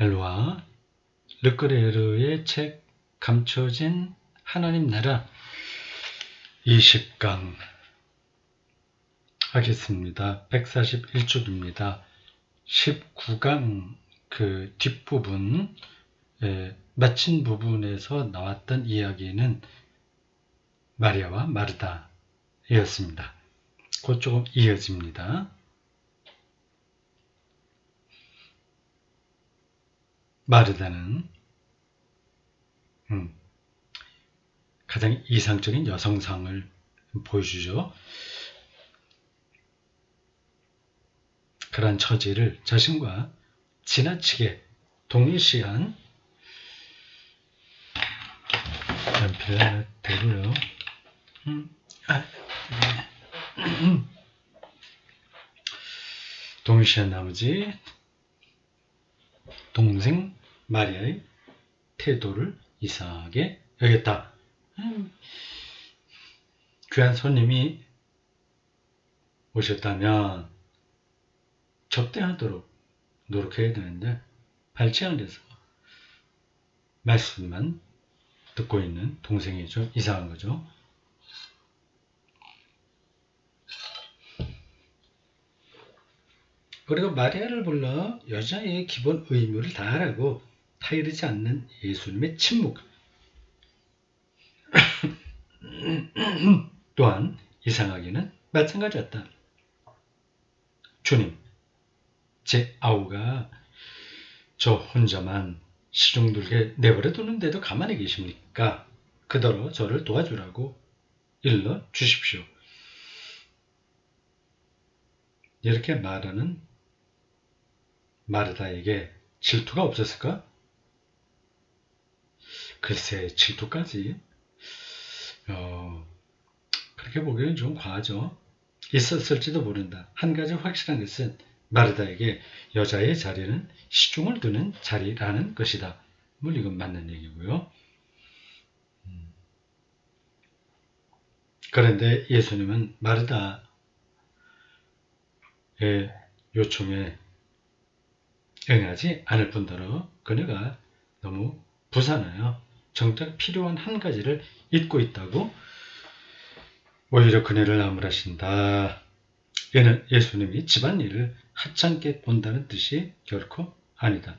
엘로와 르끄레르의 책 감춰진 하나님 나라 20강 하겠습니다. 141쪽입니다. 19강 그 뒷부분 마친 부분에서 나왔던 이야기는 마리아와 마르다였습니다. 그 조금 이어집니다. 마르다는 가장 이상적인 여성상을 보여주죠. 그런 처지를 자신과 지나치게 동일시한 연필 하나 대고요. 동일시한 나머지 동생 마리아의 태도를 이상하게 여겼다. 귀한 손님이 오셨다면 접대하도록 노력해야 되는데 발치안 돼서 말씀만 듣고 있는 동생이죠. 이상한 거죠. 그리고 마리아를 불러 여자의 기본 의무를 다하라고 타이르지 않는 예수님의 침묵 또한 이상하기는 마찬가지였다. 주님, 제 아우가 저 혼자만 시중들게 내버려 두는데도 가만히 계십니까? 그더러 저를 도와주라고 일러 주십시오. 이렇게 말하는 마르다에게 질투가 없었을까? 글쎄, 질투까지 그렇게 보기에는 좀 과하죠. 있었을지도 모른다. 한 가지 확실한 것은 마르다에게 여자의 자리는 시중을 두는 자리라는 것이다. 물론 이건 맞는 얘기고요. 그런데 예수님은 마르다의 요청에 응하지 않을 뿐더러 그녀가 너무 부산하여 정작 필요한 한 가지를 잊고 있다고 오히려 그녀를 나무라신다. 이는 예수님이 집안일을 하찮게 본다는 뜻이 결코 아니다.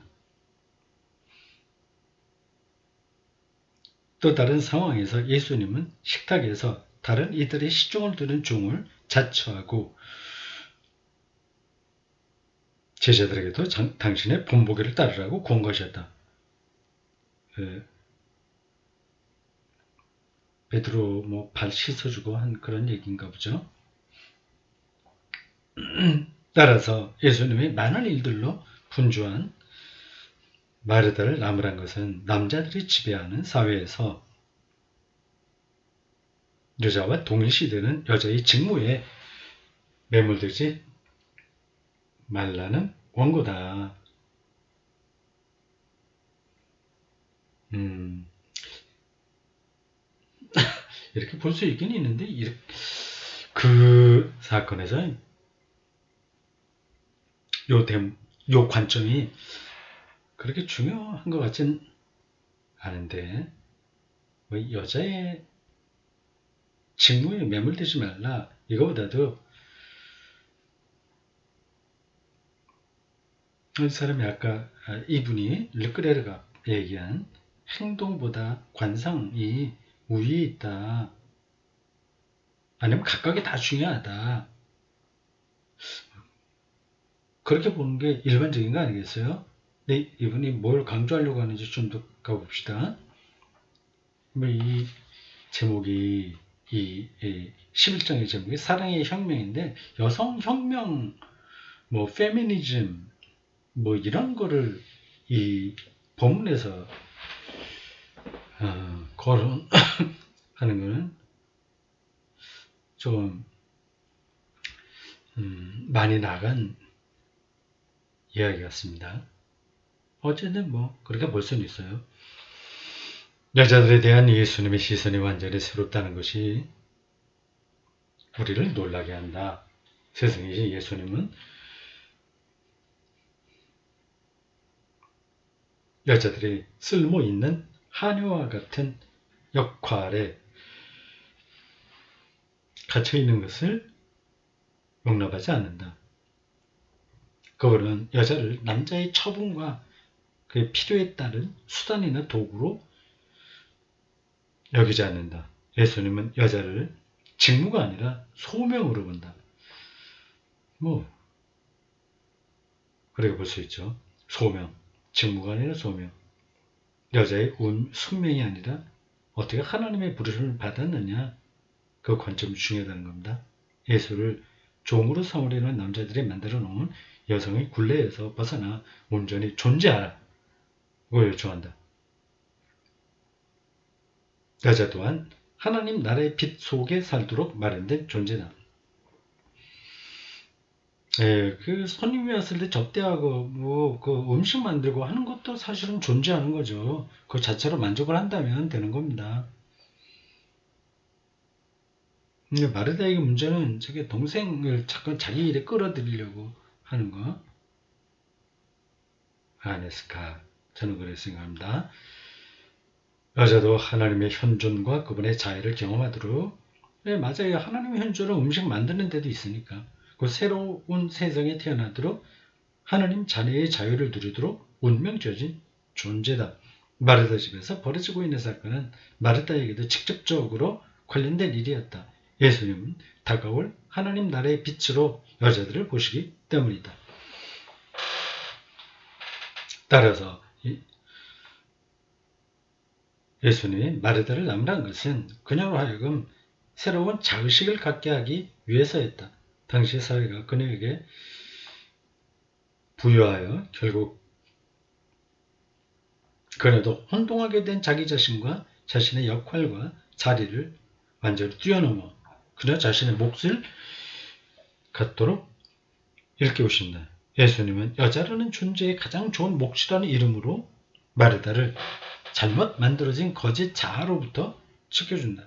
또 다른 상황에서 예수님은 식탁에서 다른 이들의 시중을 두는 종을 자처하고 제자들에게도 당신의 본보기를 따르라고 권고하셨다. 베드로 발 씻어주고 한 그런 얘기인가 보죠. 따라서 예수님이 많은 일들로 분주한 마르다를 나무란 것은 남자들이 지배하는 사회에서 여자와 동일시되는 여자의 직무에 매몰되지 말라는 원고다. 이렇게 볼 수 있긴 있는데 그 사건에서 요 관점이 그렇게 중요한 것 같진 않은데 여자의 직무에 매몰되지 말라. 이거보다도 이 사람이 아까 이분이 르끄레르가 얘기한 행동보다 관상이 우위에 있다. 아니면 각각이 다 중요하다. 그렇게 보는 게 일반적인 거 아니겠어요? 근데 이분이 뭘 강조하려고 하는지 좀 더 가봅시다. 이 제목이 이 11장의 제목이 사랑의 혁명인데 여성혁명 페미니즘 이런 거를 이 본문에서 거론하는 거는 좀 많이 나간 이야기 같습니다. 어쨌든 그렇게 볼 수는 있어요. 여자들에 대한 예수님의 시선이 완전히 새롭다는 것이 우리를 놀라게 한다. 세상에 예수님은 여자들이 쓸모 있는 하녀와 같은 역할에 갇혀 있는 것을 용납하지 않는다. 그거는 여자를 남자의 처분과 그의 필요에 따른 수단이나 도구로 여기지 않는다. 예수님은 여자를 직무가 아니라 소명으로 본다. 그렇게 볼 수 있죠. 소명, 직무가 아니라 소명. 여자의 숙명이 아니라 어떻게 하나님의 부르심을 받았느냐, 그 관점이 중요하다는 겁니다. 예수를 종으로 삼으려는 남자들이 만들어 놓은 여성의 굴레에서 벗어나 온전히 존재하라고 요청한다. 여자 또한 하나님 나라의 빛 속에 살도록 마련된 존재다. 그 손님이 왔을 때 접대하고 그 음식 만들고 하는 것도 사실은 존재하는 거죠. 그 자체로 만족을 한다면 되는 겁니다. 근데 마르다의 문제는 저게 동생을 자꾸 자기 일에 끌어들이려고 하는 거 아니었을까? 저는 그렇게 생각합니다. 여자도 하나님의 현존과 그분의 자애를 경험하도록 맞아요. 하나님의 현존은 음식 만드는 데도 있으니까 그 새로운 세상에 태어나도록 하나님 자녀의 자유를 누리도록 운명 주어진 존재다. 마르다 집에서 벌어지고 있는 사건은 마르다에게도 직접적으로 관련된 일이었다. 예수님은 다가올 하나님 나라의 빛으로 여자들을 보시기 때문이다. 따라서 예수님이 마르다를 나무란 것은 그녀로 하여금 새로운 자의식을 갖게 하기 위해서였다. 당시 사회가 그녀에게 부여하여 결국 그녀도 혼동하게 된 자기 자신과 자신의 역할과 자리를 완전히 뛰어넘어 그녀 자신의 몫을 갖도록 일깨우신다. 예수님은 여자라는 존재의 가장 좋은 몫이라는 이름으로 마르다를 잘못 만들어진 거짓 자아로부터 지켜준다.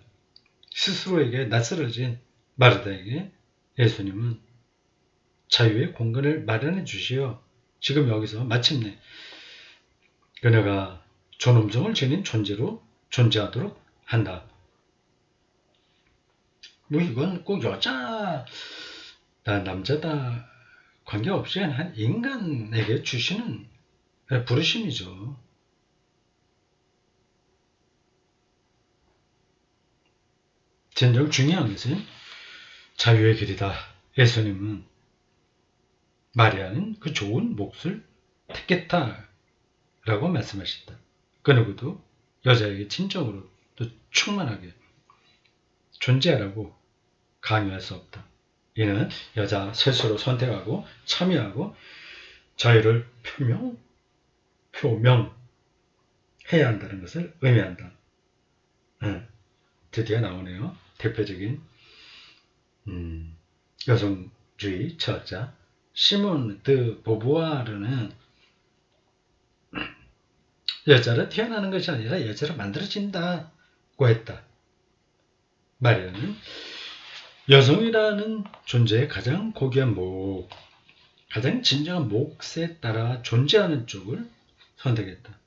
스스로에게 낯설어진 마르다에게 예수님은 자유의 공간을 마련해 주시어 지금 여기서 마침내 그녀가 존엄성을 지닌 존재로 존재하도록 한다. 이건 꼭 여자다 남자다 관계없이 한 인간에게 주시는 부르심이죠. 진정 중요한 것은 자유의 길이다. 예수님은 마리아는 그 좋은 몫을 택했다라고 말씀하셨다. 그 누구도 여자에게 진정으로 또 충만하게 존재하라고 강요할 수 없다. 이는 여자 스스로 선택하고 참여하고 자유를 표명해야 한다는 것을 의미한다. 드디어 나오네요. 대표적인 여성주의 철학자 시몬 드 보부아르는 여자를 태어나는 것이 아니라 여자로 만들어진다고 했다. 마리아는 여성이라는 존재의 가장 고귀한 목, 가장 진정한 몫에 따라 존재하는 쪽을 선택했다.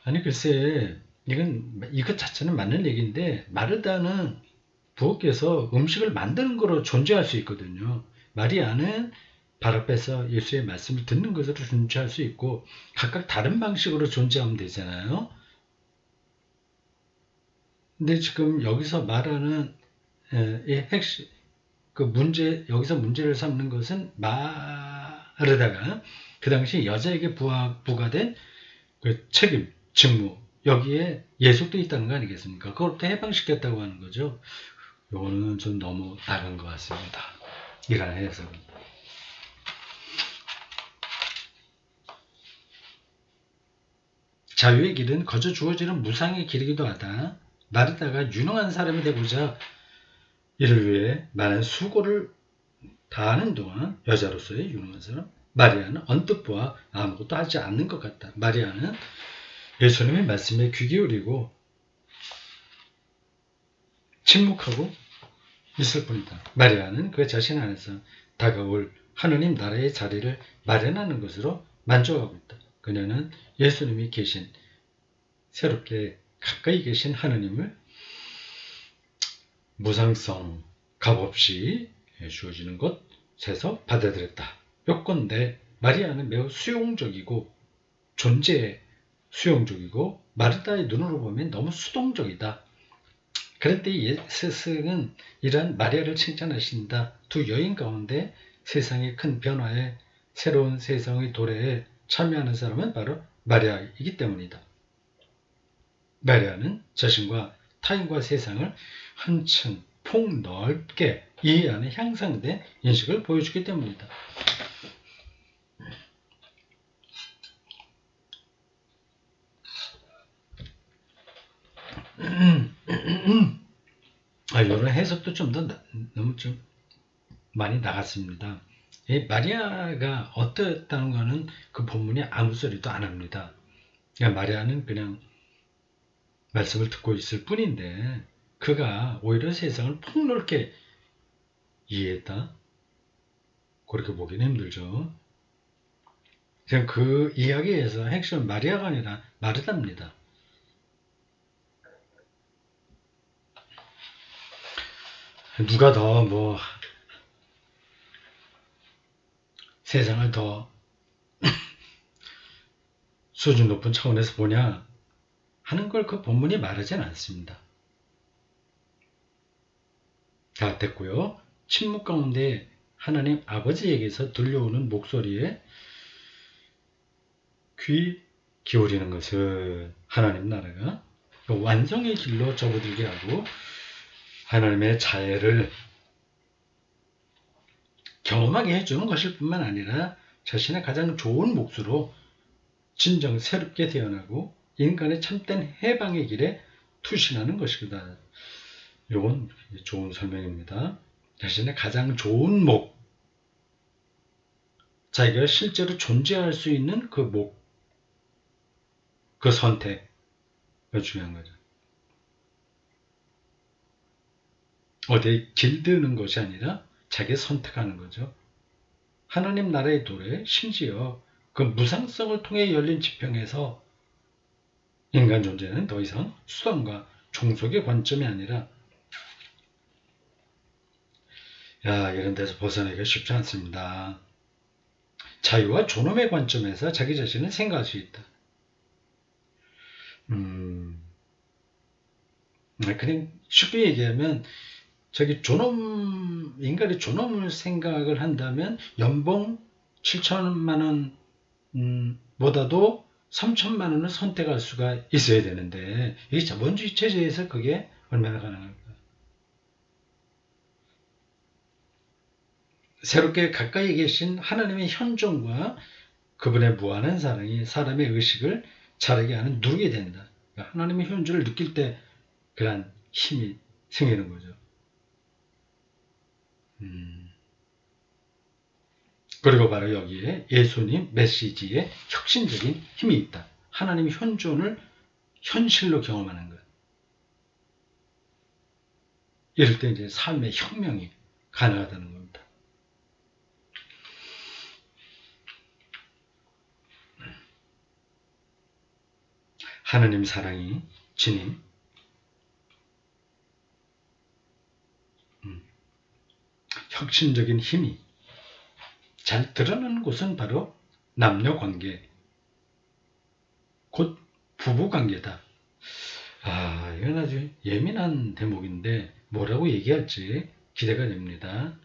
아니 글쎄 이것 자체는 맞는 얘기인데 마르다는 부엌에서 음식을 만드는 거로 존재할 수 있거든요. 마리아는 발 앞에서 예수의 말씀을 듣는 것으로 존재할 수 있고 각각 다른 방식으로 존재하면 되잖아요. 근데 지금 여기서 말하는 핵심 여기서 문제를 삼는 것은 마르다가 그 당시 여자에게 부과된 그 책임, 직무 여기에 예속돼 있다는 거 아니겠습니까? 그것부터 해방시켰다고 하는 거죠. 이거는 좀 너무 다른 것 같습니다. 이런 해석은. 자유의 길은 거저 주어지는 무상의 길이기도 하다. 마르다가 유능한 사람이 되고자 이를 위해 많은 수고를 다하는 동안 여자로서의 유능한 사람 마리아는 언뜻 보아 아무것도 하지 않는 것 같다. 마리아는 예수님의 말씀에 귀 기울이고 침묵하고 있을 뿐이다. 마리아는 그 자신 안에서 다가올 하느님 나라의 자리를 마련하는 것으로 만족하고 있다. 그녀는 예수님이 계신, 새롭게 가까이 계신 하느님을 무상성, 값없이 주어지는 것에서 받아들였다. 요건데 마리아는 매우 수용적이고 존재에 수용적이고 마르다의 눈으로 보면 너무 수동적이다. 그런데 스승은 이러한 마리아를 칭찬하신다. 두 여인 가운데 세상의 큰 변화에 새로운 세상의 도래에 참여하는 사람은 바로 마리아이기 때문이다. 마리아는 자신과 타인과 세상을 한층 폭넓게 이해하는 향상된 인식을 보여주기 때문이다. 이런 해석도 좀 더 너무 좀 많이 나갔습니다. 이 마리아가 어떠했다는 것은 그 본문이 아무 소리도 안 합니다. 그러니까 마리아는 그냥 말씀을 듣고 있을 뿐인데 그가 오히려 세상을 폭넓게 이해했다? 그렇게 보기는 힘들죠. 그냥 그 이야기에서 핵심은 마리아가 아니라 마르다입니다. 누가 더 세상을 더 수준 높은 차원에서 보냐 하는 걸 그 본문이 말하진 않습니다. 자, 됐고요. 침묵 가운데 하나님 아버지에게서 들려오는 목소리에 귀 기울이는 것은 하나님 나라가 완성의 길로 접어들게 하고 하나님의 자애를 경험하게 해주는 것일 뿐만 아니라 자신의 가장 좋은 몫으로 진정 새롭게 태어나고 인간의 참된 해방의 길에 투신하는 것이다. 이건 좋은 설명입니다. 자신의 가장 좋은 목, 자기가 실제로 존재할 수 있는 그 목, 그 선택이 중요한 거죠. 어디에 길드는 것이 아니라 자기 선택하는 거죠. 하나님 나라의 도래, 심지어 그 무상성을 통해 열린 지평에서 인간 존재는 더 이상 수단과 종속의 관점이 아니라 이런 데서 벗어나기가 쉽지 않습니다. 자유와 존엄의 관점에서 자기 자신을 생각할 수 있다. 그냥 쉽게 얘기하면 인간의 존엄을 생각을 한다면 연봉 7천만 원 보다도 3천만 원을 선택할 수가 있어야 되는데 이 자본주의 체제에서 그게 얼마나 가능할까? 새롭게 가까이 계신 하나님의 현존과 그분의 무한한 사랑이 사람의 의식을 자라게 하는 누르게 된다. 그러니까 하나님의 현존을 느낄 때 그런 힘이 생기는 거죠. 그리고 바로 여기에 예수님 메시지에 혁신적인 힘이 있다. 하나님의 현존을 현실로 경험하는 것. 이럴 때 이제 삶의 혁명이 가능하다는 겁니다. 하나님 사랑이 지닌 혁신적인 힘이 잘 드러나는 곳은 바로 남녀관계, 곧 부부관계다. 이건 아주 예민한 대목인데 뭐라고 얘기할지 기대가 됩니다.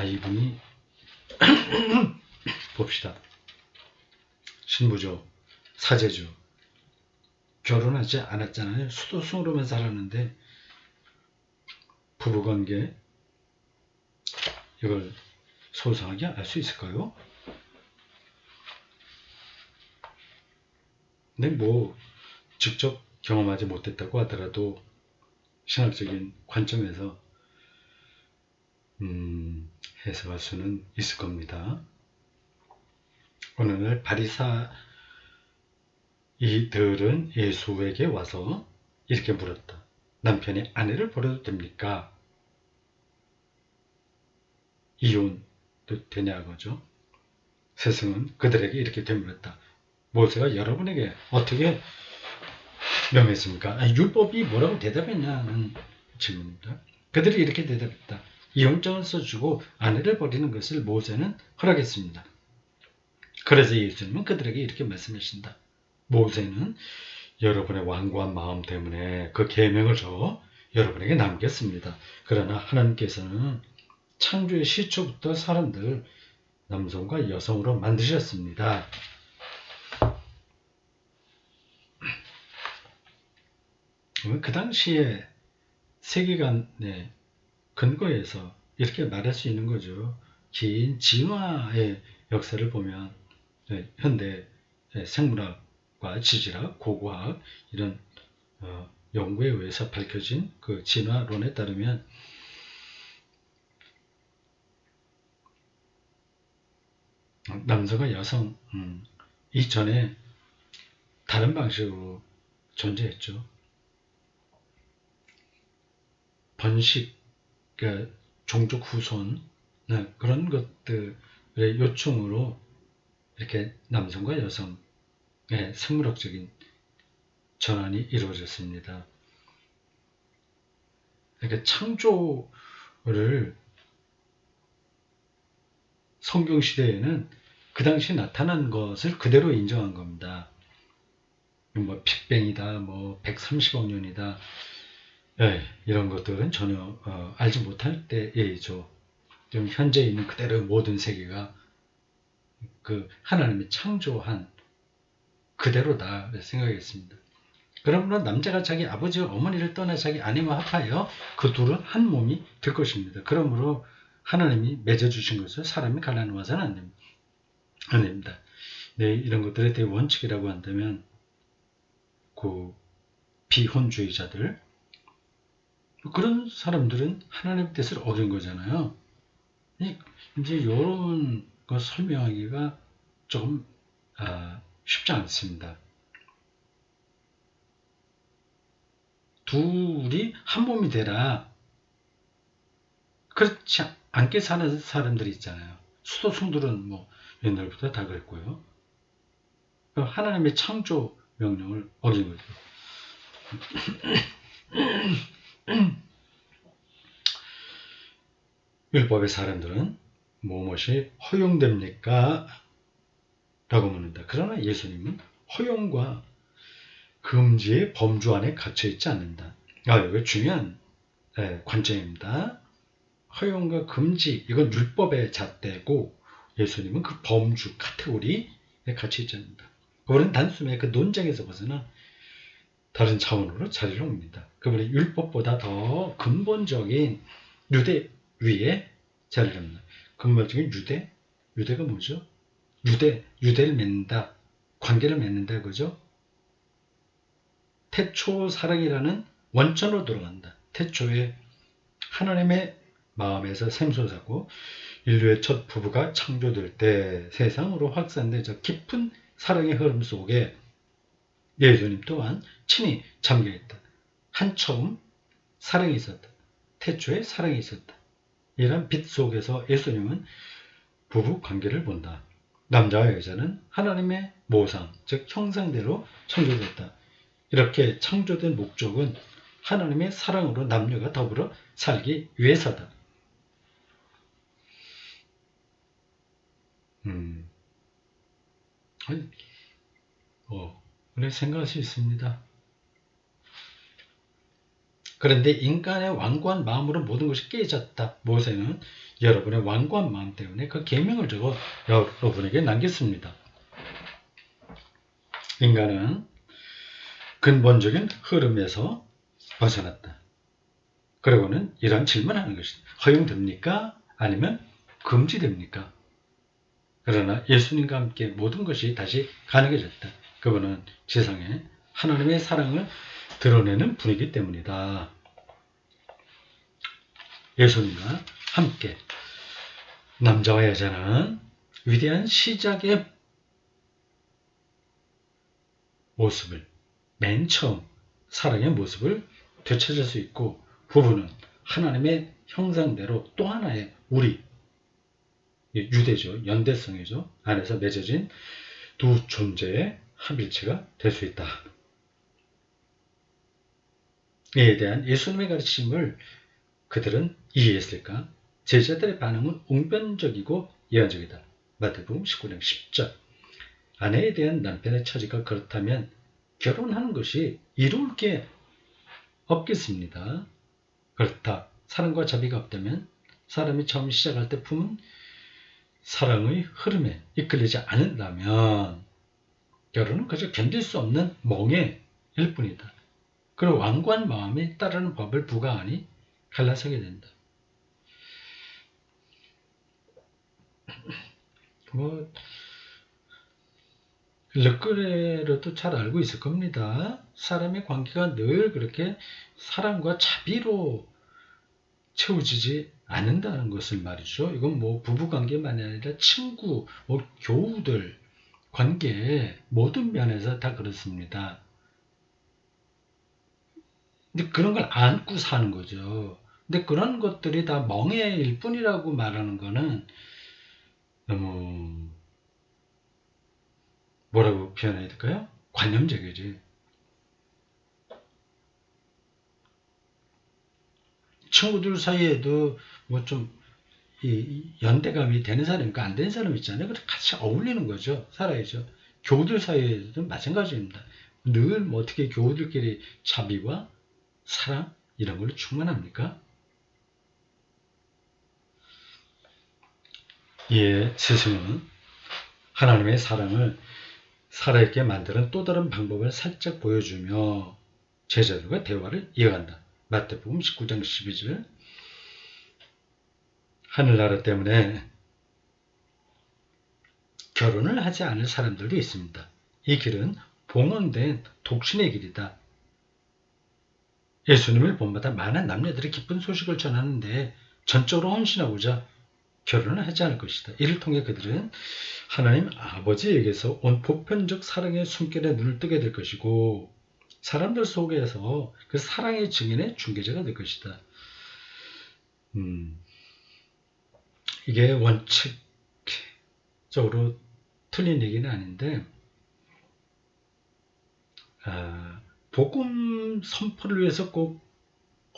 이분이 봅시다. 신부죠. 사제죠. 결혼하지 않았잖아요. 수도승으로만 살았는데 부부관계 이걸 소상하게 알 수 있을까요? 근데 직접 경험하지 못했다고 하더라도 신학적인 관점에서 해석할 수는 있을 겁니다. 어느 날 바리사이들은 예수에게 와서 이렇게 물었다. 남편이 아내를 버려도 됩니까? 이혼도 되냐 그죠? 스승은 그들에게 이렇게 되물었다. 모세가 여러분에게 어떻게 명했습니까? 율법이 뭐라고 대답했냐는 질문입니다. 그들이 이렇게 대답했다. 이혼장을 써주고 아내를 버리는 것을 모세는 허락했습니다. 그래서 예수님은 그들에게 이렇게 말씀하신다. 모세는 여러분의 완고한 마음 때문에 그 계명을 줘 여러분에게 남겼습니다. 그러나 하나님께서는 창조의 시초부터 사람들 남성과 여성으로 만드셨습니다. 그 당시에 세계관의 근거에서 이렇게 말할 수 있는 거죠. 긴 진화의 역사를 보면 현대 생물학과 지질학, 고고학 이런 연구에 의해서 밝혀진 그 진화론에 따르면 남성과 여성 이전에 다른 방식으로 존재했죠. 번식, 그러니까 종족 후손 그런 것들의 요청으로 이렇게 남성과 여성의 생물학적인 전환이 이루어졌습니다. 그러니까 창조를 성경 시대에는 그 당시 나타난 것을 그대로 인정한 겁니다. 뭐 빅뱅이다, 뭐 130억 년이다, 이런 것들은 전혀 알지 못할 때이죠. 좀 현재 있는 그대로의 모든 세계가 그 하나님이 창조한 그대로다 생각했습니다. 그러므로 남자가 자기 아버지와 어머니를 떠나 자기 아내와 합하여 그 둘은 한 몸이 될 것입니다. 그러므로 하나님이 맺어주신 것을 사람이 갈라놓아서는 안 됩니다. 네, 이런 것들에 대해 원칙이라고 한다면 그 비혼주의자들 그런 사람들은 하나님의 뜻을 어긴 거잖아요. 이제 이런 거 설명하기가 조금 쉽지 않습니다. 둘이 한 몸이 되라. 그렇지 않게 사는 사람들이 있잖아요. 수도승들은 뭐 옛날부터 다 그랬고요. 하나님의 창조 명령을 어긴 거죠. 율법의 사람들은 무엇이 허용됩니까? 라고 묻는다. 그러나 예수님은 허용과 금지의 범주 안에 갇혀있지 않는다. 이거 중요한 관점입니다. 허용과 금지, 이건 율법의 잣대고 예수님은 그 범주, 카테고리에 갇혀있지 않는다. 그분은 단숨에 그 논쟁에서 벗어나 다른 차원으로 자리를 옵니다. 그분은 율법보다 더 근본적인 유대 위에 자리를 합니다. 근본적인 유대가 뭐죠? 유대를 맺는다, 관계를 맺는다, 그죠? 태초 사랑이라는 원천으로 돌아간다. 태초에 하나님의 마음에서 샘솟았고 인류의 첫 부부가 창조될 때 세상으로 확산된 저 깊은 사랑의 흐름 속에 예수님 또한 친히 잠겨있다. 한처음 사랑이 있었다. 태초에 사랑이 있었다. 이런 빛 속에서 예수님은 부부 관계를 본다. 남자와 여자는 하나님의 모상, 즉 형상대로 창조됐다. 이렇게 창조된 목적은 하나님의 사랑으로 남녀가 더불어 살기 위해서다. 그래 생각할 수 있습니다. 그런데 인간의 완고한 마음으로 모든 것이 깨졌다. 모세는 여러분의 완고한 마음 때문에 그 계명을 적어 여러분에게 남겼습니다. 인간은 근본적인 흐름에서 벗어났다. 그리고는 이런 질문하는 것이다. 허용됩니까? 아니면 금지됩니까? 그러나 예수님과 함께 모든 것이 다시 가능해졌다. 그분은 지상에 하나님의 사랑을 드러내는 분이기 때문이다. 예수님과 함께 남자와 여자는 위대한 시작의 모습을, 맨 처음 사랑의 모습을 되찾을 수 있고 부부는 하나님의 형상대로 또 하나의 우리, 유대죠. 연대성이죠. 안에서 맺어진 두 존재의 합일체가 될 수 있다. 이에 대한 예수님의 가르침을 그들은 이해했을까? 제자들의 반응은 웅변적이고 예언적이다. 마태복음 19장 10절. 아내에 대한 남편의 처지가 그렇다면 결혼하는 것이 이룰 게 없겠습니다. 그렇다. 사랑과 자비가 없다면 사람이 처음 시작할 때 품은 사랑의 흐름에 이끌리지 않는다면 결혼은 그저 견딜 수 없는 멍해일 뿐이다. 그리고 완고한 마음에 따르는 법을 부과하니 갈라서게 된다. 르끄레로도 잘 알고 있을 겁니다. 사람의 관계가 늘 그렇게 사랑과 자비로 채워지지 않는다는 것을 말이죠. 이건 부부관계만이 아니라 친구, 교우들 관계 모든 면에서 다 그렇습니다. 근데 그런 걸 안고 사는 거죠. 근데 그런 것들이 다 멍해일 뿐이라고 말하는 거는 너무 뭐라고 표현해야 될까요? 관념적이지. 친구들 사이에도 좀 연대감이 되는 사람 있고 안 되는 사람 있잖아요. 그래서 같이 어울리는 거죠. 살아야죠. 교우들 사이에도 마찬가지입니다. 늘 어떻게 교우들끼리 자비와 사랑 이런 걸로 충만합니까? 이에 스승은 하나님의 사랑을 살아있게 만드는 또 다른 방법을 살짝 보여주며 제자들과 대화를 이어간다. 마태복음 19장 12절. 하늘나라 때문에 결혼을 하지 않을 사람들도 있습니다. 이 길은 봉헌된 독신의 길이다. 예수님을 본받아 많은 남녀들이 기쁜 소식을 전하는데 전적으로 헌신하고자 결혼을 하지 않을 것이다. 이를 통해 그들은 하나님 아버지에게서 온 보편적 사랑의 숨결에 눈을 뜨게 될 것이고 사람들 속에서 그 사랑의 증인의 중개자가 될 것이다. 이게 원칙적으로 틀린 얘기는 아닌데 복음 선포를 위해서 꼭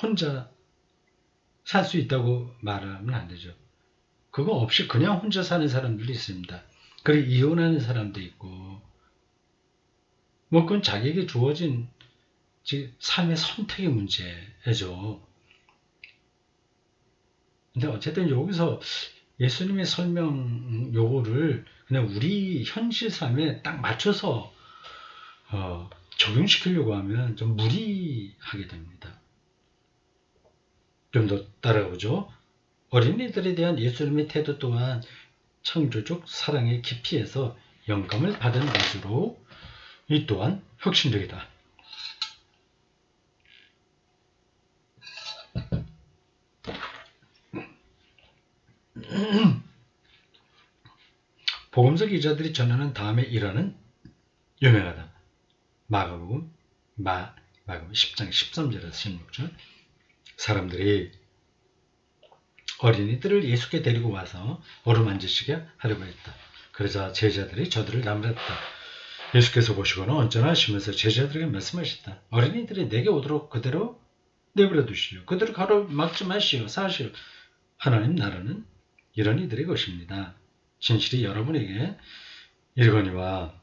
혼자 살 수 있다고 말하면 안 되죠. 그거 없이 그냥 혼자 사는 사람들도 있습니다. 그리고 이혼하는 사람도 있고 그건 자기에게 주어진 삶의 선택의 문제죠. 근데 어쨌든 여기서 예수님의 설명 요거를 그냥 우리 현실 삶에 딱 맞춰서 적용시키려고 하면 좀 무리하게 됩니다. 좀 더 따라오죠. 어린이들에 대한 예수님의 태도 또한 창조적 사랑의 깊이에서 영감을 받은 것으로 이 또한 혁신적이다. 복음서 기자들이 전하는 다음에 일화는 유명하다. 마가복음 10장 13절에서 16절. 사람들이 어린이들을 예수께 데리고 와서 어루만지시게 하려고 했다. 그러자 제자들이 저들을 나무랐다. 예수께서 보시고는 언짢아 하시면서 제자들에게 말씀하셨다. 어린이들이 내게 오도록 그대로 내버려 두시오. 그대로 가로막지 마시오. 사시오. 하나님 나라는 이런 이들의 것입니다. 진실이 여러분에게 이르거니와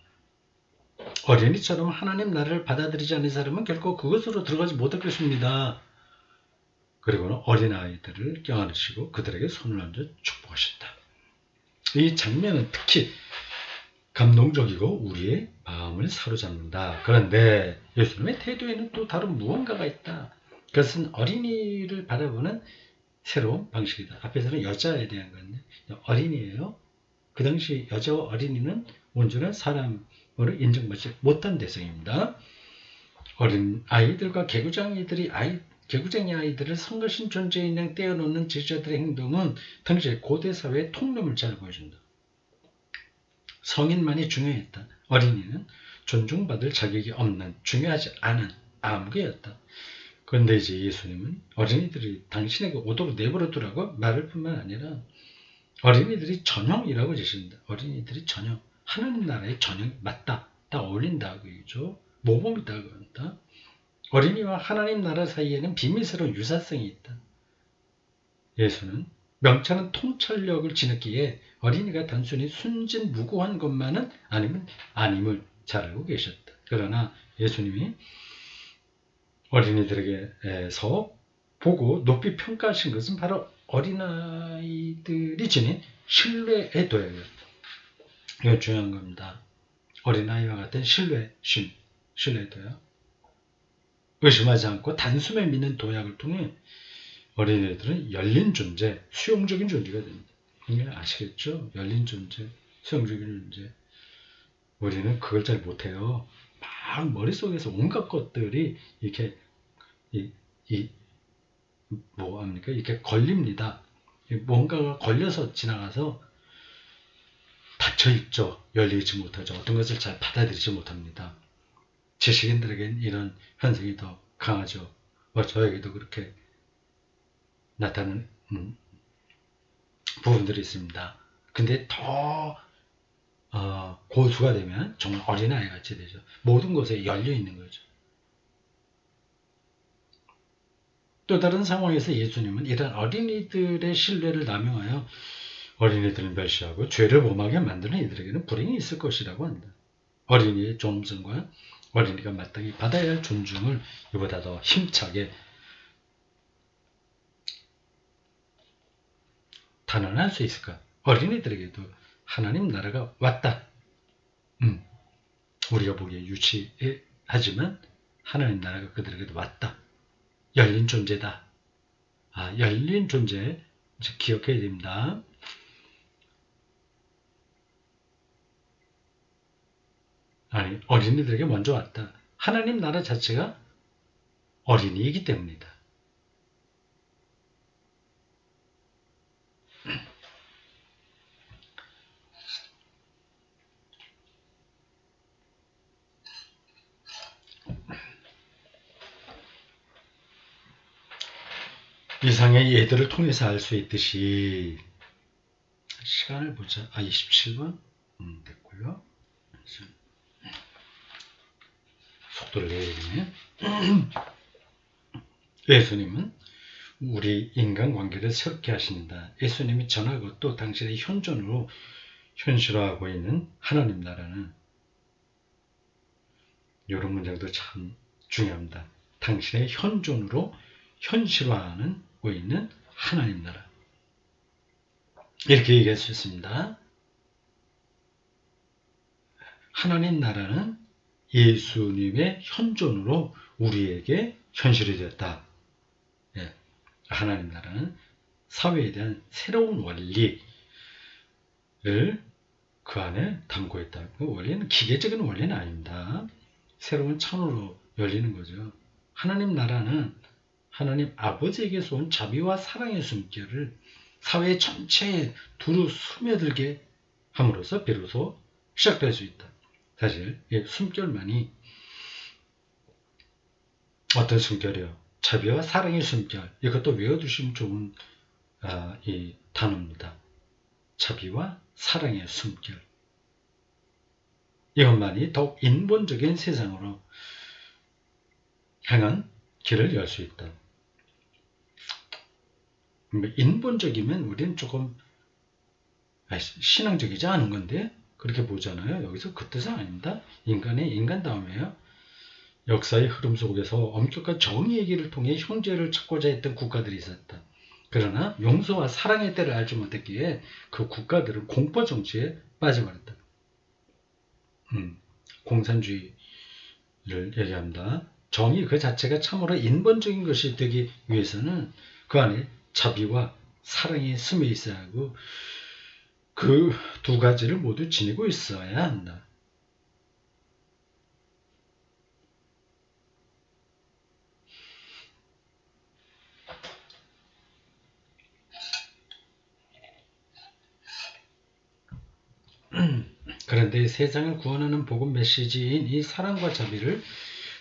어린이처럼 하나님 나라를 받아들이지 않는 사람은 결코 그것으로 들어가지 못할 것입니다. 그리고는 어린아이들을 껴안으시고 그들에게 손을 얹어 축복하셨다. 이 장면은 특히 감동적이고 우리의 마음을 사로잡는다. 그런데 예수님의 태도에는 또 다른 무언가가 있다. 그것은 어린이를 바라보는 새로운 방식이다. 앞에서는 여자에 대한 건데 어린이예요. 그 당시 여자와 어린이는 온전한 사람으로 인정받지 못한 대상입니다. 어린 아이들과 개구쟁이 아이들을 성가신 존재인 양 떼어놓는 제자들의 행동은 당시 고대 사회의 통념을 잘 보여준다. 성인만이 중요했다. 어린이는 존중받을 자격이 없는, 중요하지 않은 아무개였다. 그런데 이제 예수님은 어린이들이 당신에게 오도록 내버려 두라고 말할 뿐만 아니라 어린이들이 전형이라고 지신다. 어린이들이 전형. 하나님 나라의 전형이 맞다. 다 어울린다. 그죠? 모범이다. 그런다. 어린이와 하나님 나라 사이에는 비밀스러운 유사성이 있다. 예수는 명철은 통찰력을 지녔기에 어린이가 단순히 순진무구한 것만은 아님을 잘 알고 계셨다. 그러나 예수님이 어린이들에게서 보고 높이 평가하신 것은 바로 어린아이들이 지닌 신뢰의 도약이었다. 이거 중요한 겁니다. 어린아이와 같은 신뢰의 도약. 의심하지 않고 단숨에 믿는 도약을 통해 어린이들은 열린 존재, 수용적인 존재가 됩니다. 이게 아시겠죠? 열린 존재, 수용적인 존재. 우리는 그걸 잘 못해요. 막 머릿속에서 온갖 것들이 이렇게 뭐합니까? 이렇게 걸립니다. 뭔가가 걸려서 지나가서 닫혀있죠. 열리지 못하죠. 어떤 것을 잘 받아들이지 못합니다. 지식인들에겐 이런 현상이 더 강하죠. 저에게도 그렇게 나타나는 부분들이 있습니다. 근데 더 고수가 되면 정말 어린아이 같이 되죠. 모든 것에 열려있는 거죠. 또 다른 상황에서 예수님은 이런 어린이들의 신뢰를 남용하여 어린이들을 멸시하고 죄를 범하게 만드는 이들에게는 불행이 있을 것이라고 한다. 어린이의 존엄성과 어린이가 마땅히 받아야 할 존중을 이보다 더 힘차게 단언할 수 있을까? 어린이들에게도 하나님 나라가 왔다. 우리가 보기에 유치하지만 하나님 나라가 그들에게도 왔다. 열린 존재다. 열린 존재 기억해야 됩니다. 어린이들에게 먼저 왔다. 하나님 나라 자체가 어린이이기 때문이다. 이상의 예들을 통해서 알 수 있듯이 시간을 보자. 27번 됐고요. 속도를 내야 되네. 예수님은 우리 인간관계를 새롭게 하신다. 예수님이 전하고 또 당신의 현존으로 현실화하고 있는 하나님 나라는 이런 문장도 참 중요합니다. 당신의 현존으로 현실화하고 있는 하나님 나라. 이렇게 얘기할 수 있습니다. 하나님 나라는 예수님의 현존으로 우리에게 현실이 되었다. 하나님 나라는 사회에 대한 새로운 원리를 그 안에 담고 있다. 그 원리는 기계적인 원리는 아닙니다. 새로운 차원으로 열리는 거죠. 하나님 나라는 하나님 아버지에게서 온 자비와 사랑의 숨결을 사회 전체에 두루 스며들게 함으로써 비로소 시작될 수 있다. 사실 이 숨결만이 어떤 숨결이요? 자비와 사랑의 숨결. 이것도 외워두시면 좋은 이 단어입니다. 자비와 사랑의 숨결. 이것만이 더욱 인본적인 세상으로 향한 길을 열 수 있다. 인본적이면 우리는 조금 신앙적이지 않은 건데 그렇게 보잖아요. 여기서 그 뜻은 아닙니다. 인간의 인간다움이에요. 역사의 흐름 속에서 엄격한 정의의 길을 통해 형제를 찾고자 했던 국가들이 있었다. 그러나 용서와 사랑의 때를 알지 못했기에 그 국가들은 공포 정치에 빠져버렸다. 공산주의를 얘기합니다. 정의 그 자체가 참으로 인본적인 것이 되기 위해서는 그 안에 자비와 사랑이 스며 있어야 하고 그 두 가지를 모두 지니고 있어야 한다. 그런데 세상을 구원하는 복음 메시지인 이 사랑과 자비를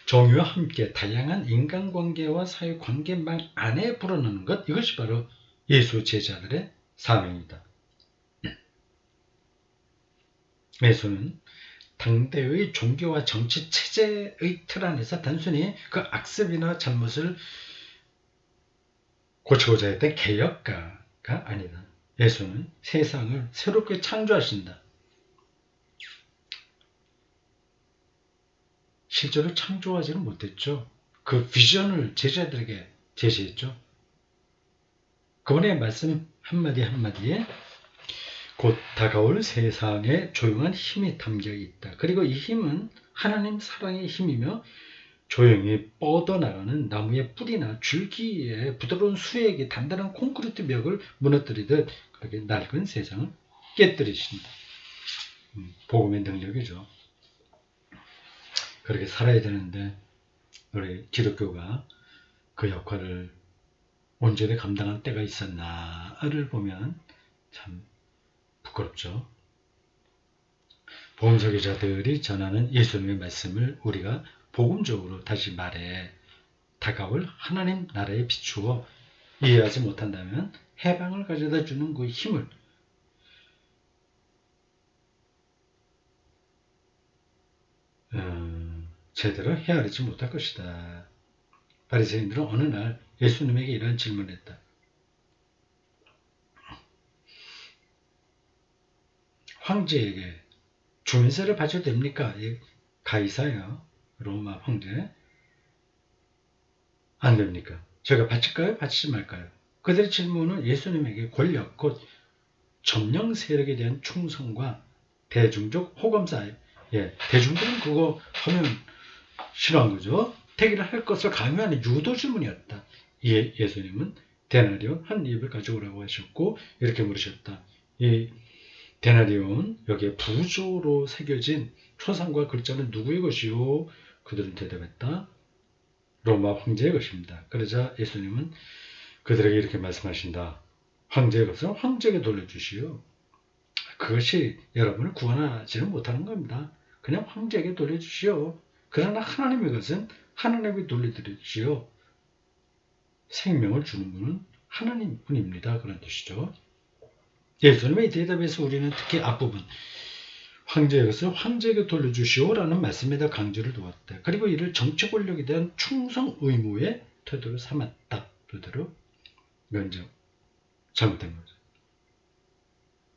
정의와 함께 다양한 인간관계와 사회관계망 안에 불어넣는 것, 이것이 바로 예수 제자들의 사명이다. 예수는 당대의 종교와 정치 체제의 틀 안에서 단순히 그 악습이나 잘못을 고치고자 했던 개혁가가 아니다. 예수는 세상을 새롭게 창조하신다. 실제로 창조하지는 못했죠. 그 비전을 제자들에게 제시했죠. 그분의 말씀 한마디 한마디에 곧 다가올 세상에 조용한 힘이 담겨 있다. 그리고 이 힘은 하나님 사랑의 힘이며 조용히 뻗어나가는 나무의 뿌리나 줄기에 부드러운 수액이 단단한 콘크리트 벽을 무너뜨리듯 그렇게 낡은 세상을 깨뜨리신다. 복음의 능력이죠. 그렇게 살아야 되는데 우리 기독교가 그 역할을 온전히 감당한 때가 있었나를 보면 참 부끄럽죠. 복음 설교자들이 전하는 예수님의 말씀을 우리가 복음적으로 다시 말해 다가올 하나님 나라에 비추어 이해하지 못한다면 해방을 가져다 주는 그 힘을 제대로 헤아리지 못할 것이다. 바리새인들은 어느 날 예수님에게 이런 질문을 했다. 황제에게 주민세를 바쳐도 됩니까? 가이사요. 로마 황제. 안 됩니까? 제가 바칠까요? 바치지 말까요? 그들의 질문은 예수님에게 권력, 곧 점령 세력에 대한 충성과 대중적 호감사. 대중들은 그거 하면 싫어한 거죠. 택일을 할 것을 강요하는 유도 질문이었다. 예수님은 데나리온 한 입을 가져오라고 하셨고 이렇게 물으셨다. 이 데나리온 여기에 부조로 새겨진 초상과 글자는 누구의 것이요? 그들은 대답했다. 로마 황제의 것입니다. 그러자 예수님은 그들에게 이렇게 말씀하신다. 황제의 것은 황제에게 돌려주시오. 그것이 여러분을 구원하지는 못하는 겁니다. 그냥 황제에게 돌려주시오. 그러나 하나님의 것은 하나님에게 돌려드리시오. 생명을 주는 분은 하나님뿐입니다. 그런 뜻이죠. 예수님의 대답에서 우리는 특히 앞부분 황제의 것을 황제에게 돌려주시오라는 말씀에 더 강조를 두었다. 그리고 이를 정치 권력에 대한 충성 의무의 태도로 삼았다. 그대로 면적 잘못된 거죠.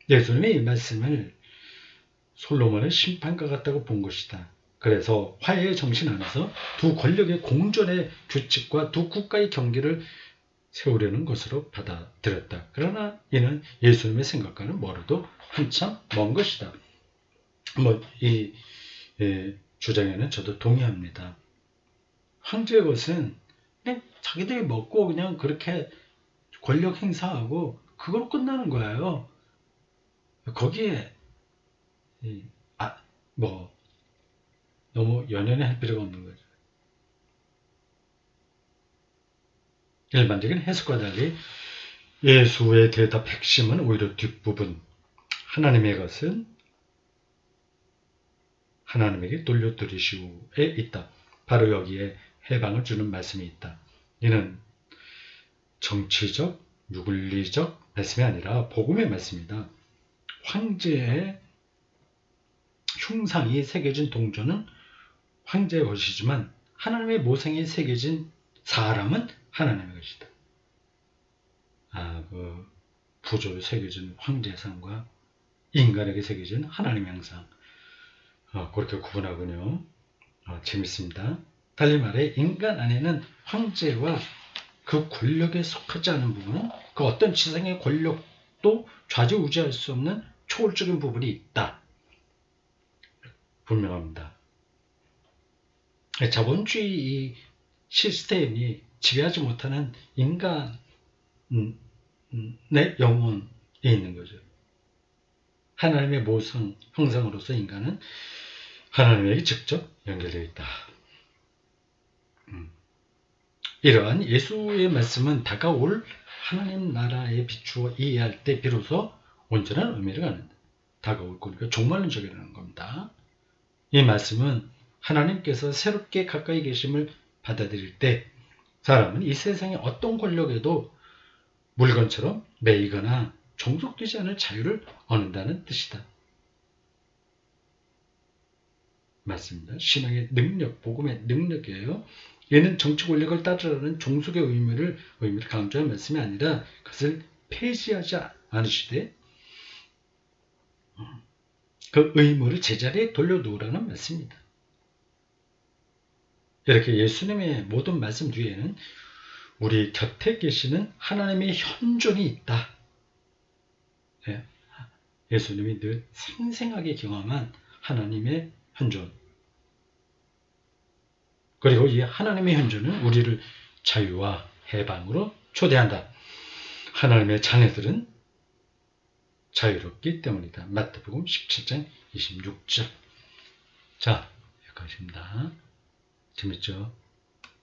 예수님의 이 말씀을 솔로몬의 심판과 같다고 본 것이다. 그래서 화해의 정신 안에서 두 권력의 공존의 규칙과 두 국가의 경계를 세우려는 것으로 받아들였다. 그러나 이는 예수님의 생각과는 멀어도 한참 먼 것이다. 이 주장에는 저도 동의합니다. 황제의 것은 그냥 자기들이 먹고 그냥 그렇게 권력 행사하고 그걸로 끝나는 거예요. 거기에 너무 연연해 할 필요가 없는 거죠. 일반적인 해석과 달리 예수의 대답 핵심은 오히려 뒷부분 하나님의 것은 하나님에게 돌려드리시오에 있다. 바로 여기에 해방을 주는 말씀이 있다. 이는 정치적, 윤리적 말씀이 아니라 복음의 말씀이다. 황제의 흉상이 새겨진 동전은 황제의 것이지만 하나님의 모생이 새겨진 사람은 하나님의 것이다. 그 부조로 새겨진 황제상과 인간에게 새겨진 하나님의 형상. 그렇게 구분하군요. 재밌습니다. 달리 말해 인간 안에는 황제와 그 권력에 속하지 않은 부분은 그 어떤 지상의 권력도 좌지우지할 수 없는 초월적인 부분이 있다. 분명합니다. 자본주의 시스템이 지배하지 못하는 인간의 영혼에 있는 거죠. 하나님의 모성, 형상으로서 인간은 하나님에게 직접 연결되어 있다. 이러한 예수의 말씀은 다가올 하나님 나라에 비추어 이해할 때 비로소 온전한 의미를 갖는다. 다가올 거니까 종말론적이라는 겁니다. 이 말씀은 하나님께서 새롭게 가까이 계심을 받아들일 때 사람은 이 세상의 어떤 권력에도 물건처럼 매이거나 종속되지 않을 자유를 얻는다는 뜻이다. 맞습니다. 신앙의 능력, 복음의 능력이에요. 얘는 정치 권력을 따르라는 종속의 의무를 강조한 말씀이 아니라 그것을 폐지하지 않으시되 그 의무를 제자리에 돌려놓으라는 말씀입니다. 이렇게 예수님의 모든 말씀 뒤에는 우리 곁에 계시는 하나님의 현존이 있다. 예수님이 늘 생생하게 경험한 하나님의 현존. 그리고 이 하나님의 현존은 우리를 자유와 해방으로 초대한다. 하나님의 자녀들은 자유롭기 때문이다. 마태복음 17장 26절. 자, 여기까지입니다. 재밌죠?